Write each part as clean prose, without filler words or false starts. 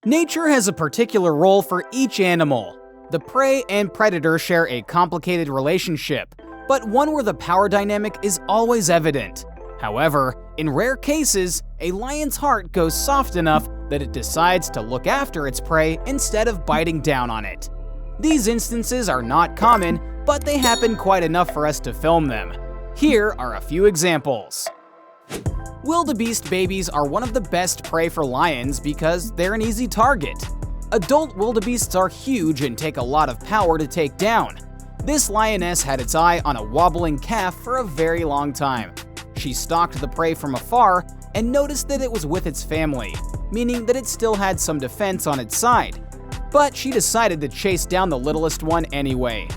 Nature has a particular role for each animal. The prey and predator share a complicated relationship, but one where the power dynamic is always evident. However, in rare cases, a lion's heart goes soft enough that it decides to look after its prey instead of biting down on it. These instances are not common, but they happen quite enough for us to film them. Here are a few examples. Wildebeest babies are one of the best prey for lions because they're an easy target. Adult wildebeests are huge and take a lot of power to take down. This lioness had its eye on a wobbling calf for a very long time. She stalked the prey from afar and noticed that it was with its family, meaning that it still had some defense on its side. But she decided to chase down the littlest one anyway.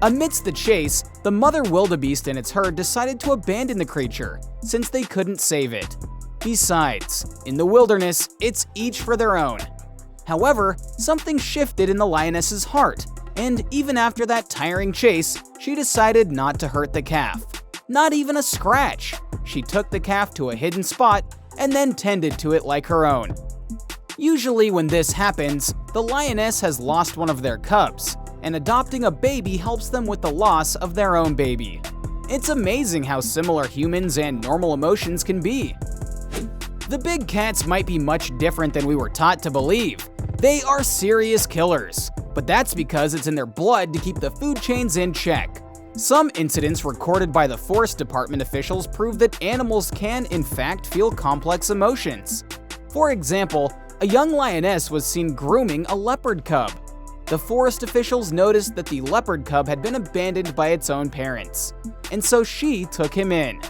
Amidst the chase, the mother wildebeest and its herd decided to abandon the creature, since they couldn't save it. Besides, in the wilderness, it's each for their own. However, something shifted in the lioness's heart, and even after that tiring chase, she decided not to hurt the calf. Not even a scratch. She took the calf to a hidden spot and then tended to it like her own. Usually when this happens, the lioness has lost one of their cubs, and adopting a baby helps them with the loss of their own baby. It's amazing how similar humans and normal emotions can be. The big cats might be much different than we were taught to believe. They are serious killers, but that's because it's in their blood to keep the food chains in check. Some incidents recorded by the Forest Department officials prove that animals can, in fact, feel complex emotions. For example, a young lioness was seen grooming a leopard cub. The forest officials noticed that the leopard cub had been abandoned by its own parents, and so she took him in.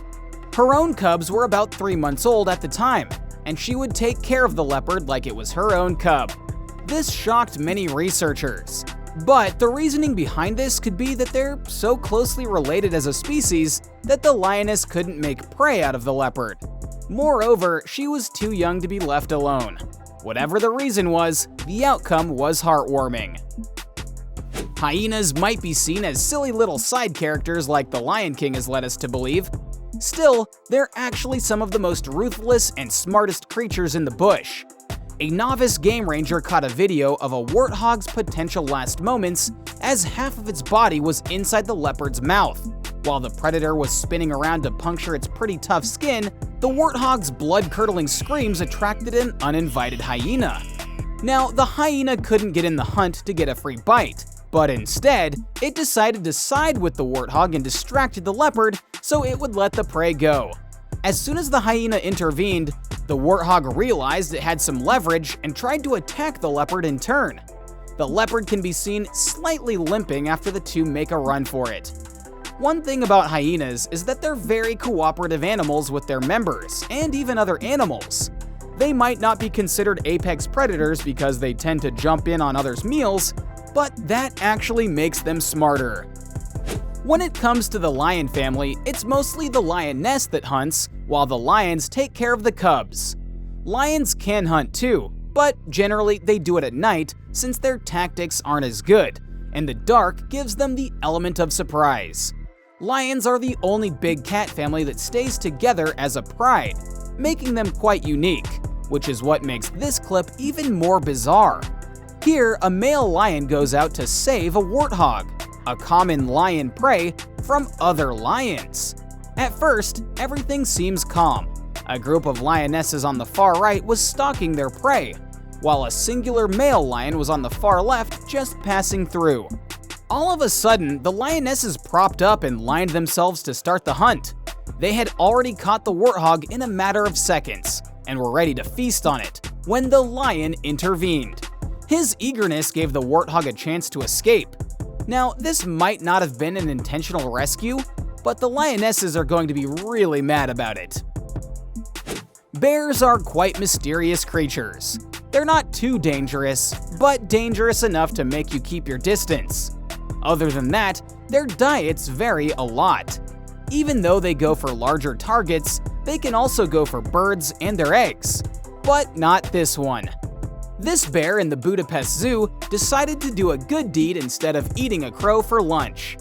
Her own cubs were about 3 months old at the time, and she would take care of the leopard like it was her own cub. This shocked many researchers, but the reasoning behind this could be that they're so closely related as a species that the lioness couldn't make prey out of the leopard. Moreover, she was too young to be left alone. Whatever the reason was, the outcome was heartwarming. Hyenas might be seen as silly little side characters like the Lion King has led us to believe. Still, they're actually some of the most ruthless and smartest creatures in the bush. A novice game ranger caught a video of a warthog's potential last moments as half of its body was inside the leopard's mouth. While the predator was spinning around to puncture its pretty tough skin, the warthog's blood-curdling screams attracted an uninvited hyena. Now, the hyena couldn't get in the hunt to get a free bite, but instead, it decided to side with the warthog and distracted the leopard so it would let the prey go. As soon as the hyena intervened, the warthog realized it had some leverage and tried to attack the leopard in turn. The leopard can be seen slightly limping after the two make a run for it. One thing about hyenas is that they're very cooperative animals with their members, and even other animals. They might not be considered apex predators because they tend to jump in on others' meals, but that actually makes them smarter. When it comes to the lion family, it's mostly the lioness that hunts, while the lions take care of the cubs. Lions can hunt too, but generally they do it at night since their tactics aren't as good, and the dark gives them the element of surprise. Lions are the only big cat family that stays together as a pride, making them quite unique, which is what makes this clip even more bizarre. Here, a male lion goes out to save a warthog, a common lion prey, from other lions. At first, everything seems calm. A group of lionesses on the far right was stalking their prey, while a singular male lion was on the far left just passing through. All of a sudden, the lionesses propped up and lined themselves to start the hunt. They had already caught the warthog in a matter of seconds, and were ready to feast on it, when the lion intervened. His eagerness gave the warthog a chance to escape. Now, this might not have been an intentional rescue, but the lionesses are going to be really mad about it. Bears are quite mysterious creatures. They're not too dangerous, but dangerous enough to make you keep your distance. Other than that, their diets vary a lot. Even though they go for larger targets, they can also go for birds and their eggs. But not this one. This bear in the Budapest Zoo decided to do a good deed instead of eating a crow for lunch.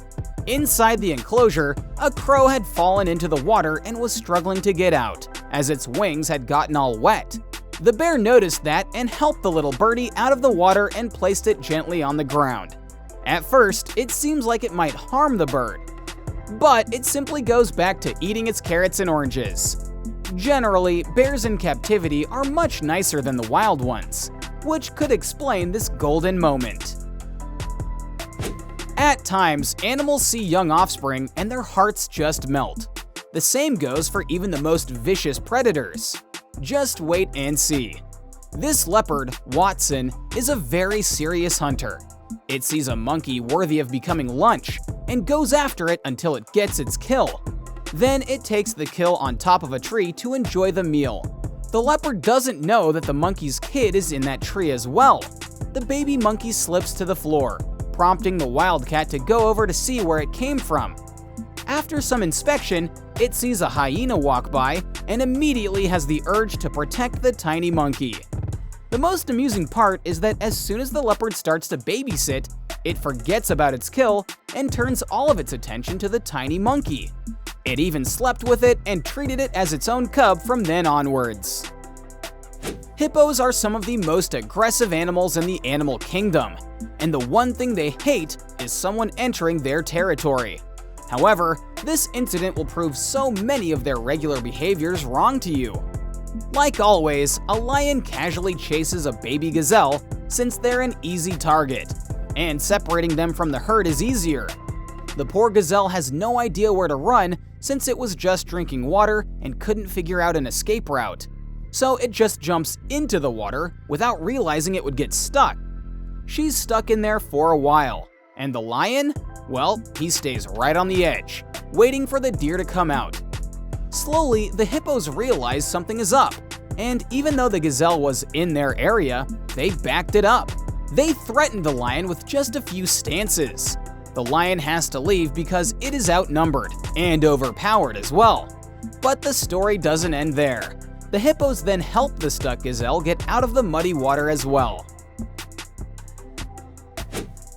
Inside the enclosure, a crow had fallen into the water and was struggling to get out, as its wings had gotten all wet. The bear noticed that and helped the little birdie out of the water and placed it gently on the ground. At first, it seems like it might harm the bird, but it simply goes back to eating its carrots and oranges. Generally, bears in captivity are much nicer than the wild ones, which could explain this golden moment. At times, animals see young offspring and their hearts just melt. The same goes for even the most vicious predators. Just wait and see. This leopard, Watson, is a very serious hunter. It sees a monkey worthy of becoming lunch and goes after it until it gets its kill. Then it takes the kill on top of a tree to enjoy the meal. The leopard doesn't know that the monkey's kid is in that tree as well. The baby monkey slips to the floor, prompting the wildcat to go over to see where it came from. After some inspection, it sees a hyena walk by and immediately has the urge to protect the tiny monkey. The most amusing part is that as soon as the leopard starts to babysit, it forgets about its kill and turns all of its attention to the tiny monkey. It even slept with it and treated it as its own cub from then onwards. Hippos are some of the most aggressive animals in the animal kingdom, and the one thing they hate is someone entering their territory. However, this incident will prove so many of their regular behaviors wrong to you. Like always, a lion casually chases a baby gazelle since they're an easy target, and separating them from the herd is easier. The poor gazelle has no idea where to run since it was just drinking water and couldn't figure out an escape route. So it just jumps into the water without realizing it would get stuck. She's stuck in there for a while, and the lion? Well, he stays right on the edge, waiting for the deer to come out. Slowly, the hippos realize something is up, and even though the gazelle was in their area, they backed it up. They threatened the lion with just a few stances. The lion has to leave because it is outnumbered and overpowered as well. But the story doesn't end there. The hippos then help the stuck gazelle get out of the muddy water as well.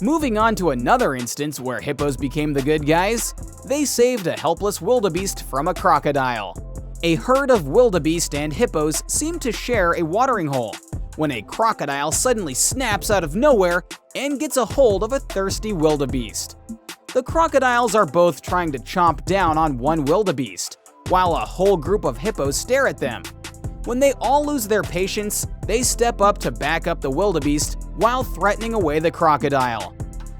Moving on to another instance where hippos became the good guys, they saved a helpless wildebeest from a crocodile. A herd of wildebeest and hippos seem to share a watering hole, when a crocodile suddenly snaps out of nowhere and gets a hold of a thirsty wildebeest. The crocodiles are both trying to chomp down on one wildebeest, while a whole group of hippos stare at them. When they all lose their patience, they step up to back up the wildebeest while threatening away the crocodile.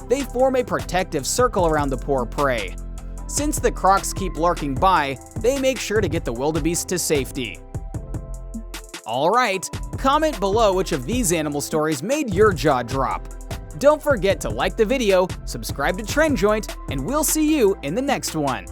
They form a protective circle around the poor prey. Since the crocs keep lurking by, they make sure to get the wildebeest to safety. Alright, comment below which of these animal stories made your jaw drop. Don't forget to like the video, subscribe to Trend Joint, and we'll see you in the next one.